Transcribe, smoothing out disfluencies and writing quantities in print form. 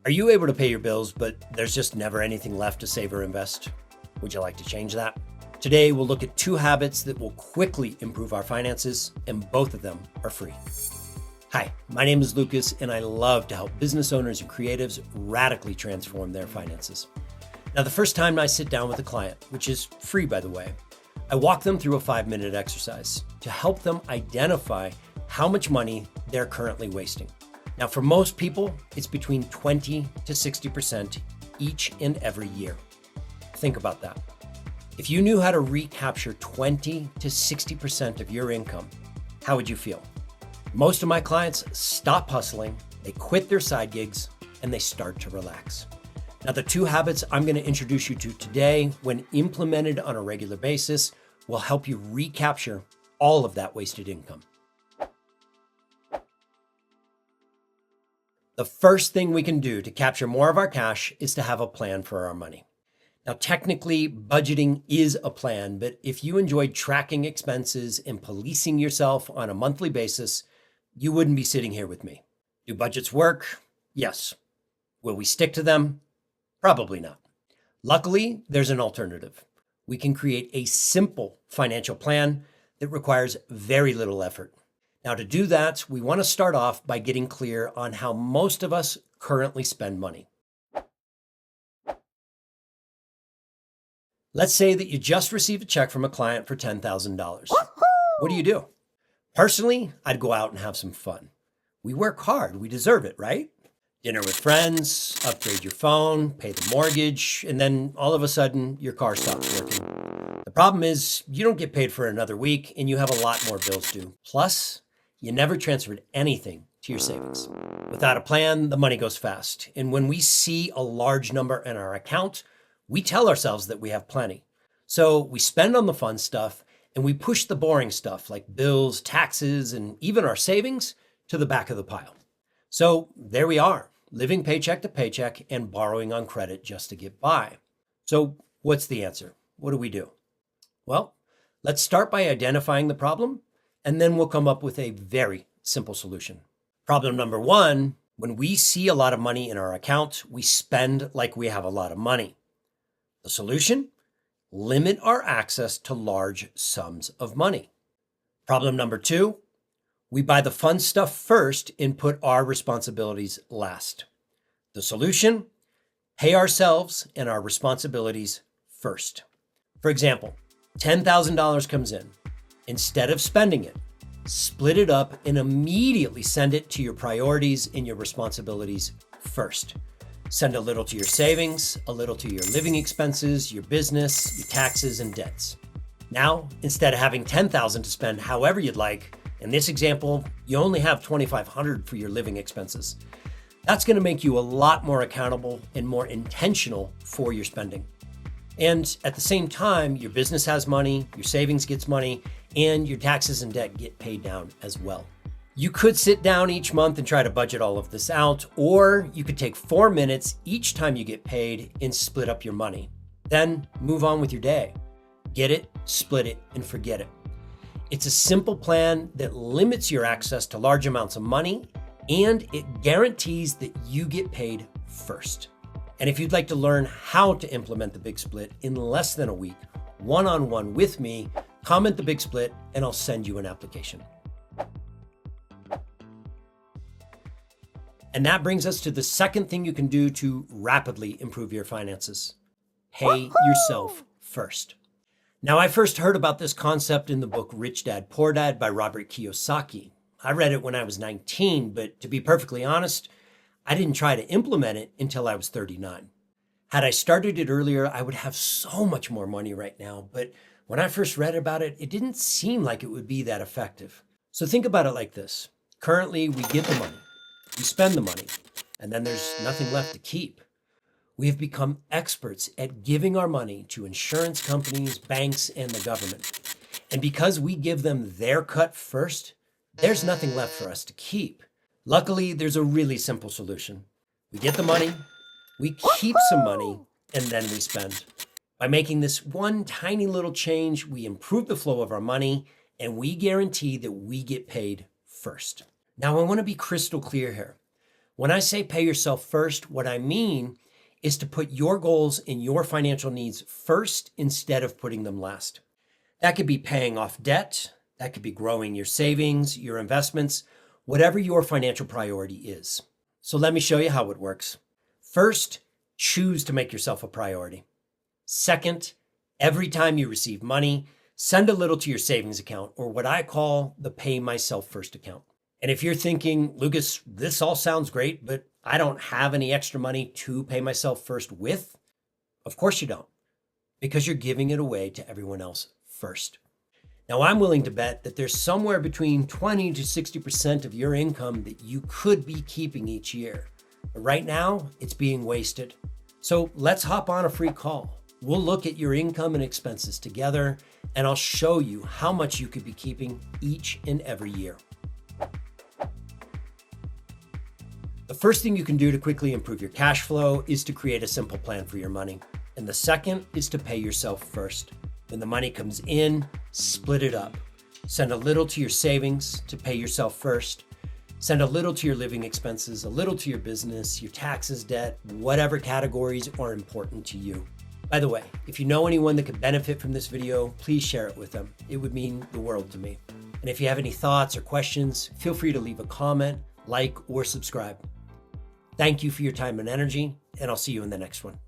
Are you able to pay your bills, but there's just never anything left to save or invest? Would you like to change that? Today, we'll look at 2 habits that will quickly improve our finances, and both of them are free. Hi, my name is Lucas, and I love to help business owners and creatives radically transform their finances. Now, the first time I sit down with a client, which is free by the way, I walk them through a 5-minute exercise to help them identify how much money they're currently wasting. Now, for most people, it's between 20 to 60% each and every year. Think about that. If you knew how to recapture 20 to 60% of your income, how would you feel? Most of my clients stop hustling, they quit their side gigs, and they start to relax. Now, the 2 habits I'm going to introduce you to today, when implemented on a regular basis, will help you recapture all of that wasted income. The first thing we can do to capture more of our cash is to have a plan for our money. Now, technically, budgeting is a plan, but if you enjoyed tracking expenses and policing yourself on a monthly basis, you wouldn't be sitting here with me. Do budgets work? Yes. Will we stick to them? Probably not. Luckily, there's an alternative. We can create a simple financial plan that requires very little effort. Now, to do that, we want to start off by getting clear on how most of us currently spend money. Let's say that you just received a check from a client for $10,000. What do? Personally, I'd go out and have some fun. We work hard, we deserve it, right? Dinner with friends, upgrade your phone, pay the mortgage, and then all of a sudden, your car stops working. The problem is you don't get paid for another week and you have a lot more bills due. Plus, you never transferred anything to your savings. Without a plan, the money goes fast. And when we see a large number in our account, we tell ourselves that we have plenty. So we spend on the fun stuff and we push the boring stuff like bills, taxes, and even our savings to the back of the pile. So there we are, living paycheck to paycheck and borrowing on credit just to get by. So what's the answer? What do? Well, let's start by identifying the problem, and then we'll come up with a very simple solution. Problem number 1, when we see a lot of money in our account, we spend like we have a lot of money. The solution? Limit our access to large sums of money. Problem number 2, we buy the fun stuff first and put our responsibilities last. The solution? Pay ourselves and our responsibilities first. For example, $10,000 comes in. Instead of spending it, split it up and immediately send it to your priorities and your responsibilities first. Send a little to your savings, a little to your living expenses, your business, your taxes, and debts. Now, instead of having $10,000 to spend however you'd like, in this example, you only have $2,500 for your living expenses. That's going to make you a lot more accountable and more intentional for your spending. And at the same time, your business has money, your savings gets money, and your taxes and debt get paid down as well. You could sit down each month and try to budget all of this out, or you could take 4 minutes each time you get paid and split up your money. Then move on with your day. Get it, split it, and forget it. It's a simple plan that limits your access to large amounts of money, and it guarantees that you get paid first. And if you'd like to learn how to implement the Big Split in less than a week, one-on-one with me, comment the Big Split and I'll send you an application. And that brings us to the second thing you can do to rapidly improve your finances. Pay yourself first. Now, I first heard about this concept in the book Rich Dad, Poor Dad by Robert Kiyosaki. I read it when I was 19, but to be perfectly honest, I didn't try to implement it until I was 39. Had I started it earlier, I would have so much more money right now. But when I first read about it, it didn't seem like it would be that effective. So think about it like this. Currently, we give the money, we spend the money, and then there's nothing left to keep. We have become experts at giving our money to insurance companies, banks, and the government. And because we give them their cut first, there's nothing left for us to keep. Luckily, there's a really simple solution. We get the money, we keep some money, and then we spend. By making this one tiny little change, we improve the flow of our money, and we guarantee that we get paid first. Now, I want to be crystal clear here. When I say pay yourself first, what I mean is to put your goals and your financial needs first instead of putting them last. That could be paying off debt. That could be growing your savings, your investments, whatever your financial priority is. So let me show you how it works. First, choose to make yourself a priority. Second, every time you receive money, send a little to your savings account, or what I call the Pay Myself First account. And if you're thinking, Lucas, this all sounds great, but I don't have any extra money to pay myself first with, of course you don't, because you're giving it away to everyone else first. Now, I'm willing to bet that there's somewhere between 20 to 60% of your income that you could be keeping each year. But right now, it's being wasted. So let's hop on a free call. We'll look at your income and expenses together, and I'll show you how much you could be keeping each and every year. The first thing you can do to quickly improve your cash flow is to create a simple plan for your money. And the second is to pay yourself first. When the money comes in, split it up. Send a little to your savings to pay yourself first. Send a little to your living expenses, a little to your business, your taxes, debt, whatever categories are important to you. By the way, if you know anyone that could benefit from this video, please share it with them. It would mean the world to me. And if you have any thoughts or questions, feel free to leave a comment, like, or subscribe. Thank you for your time and energy, and I'll see you in the next one.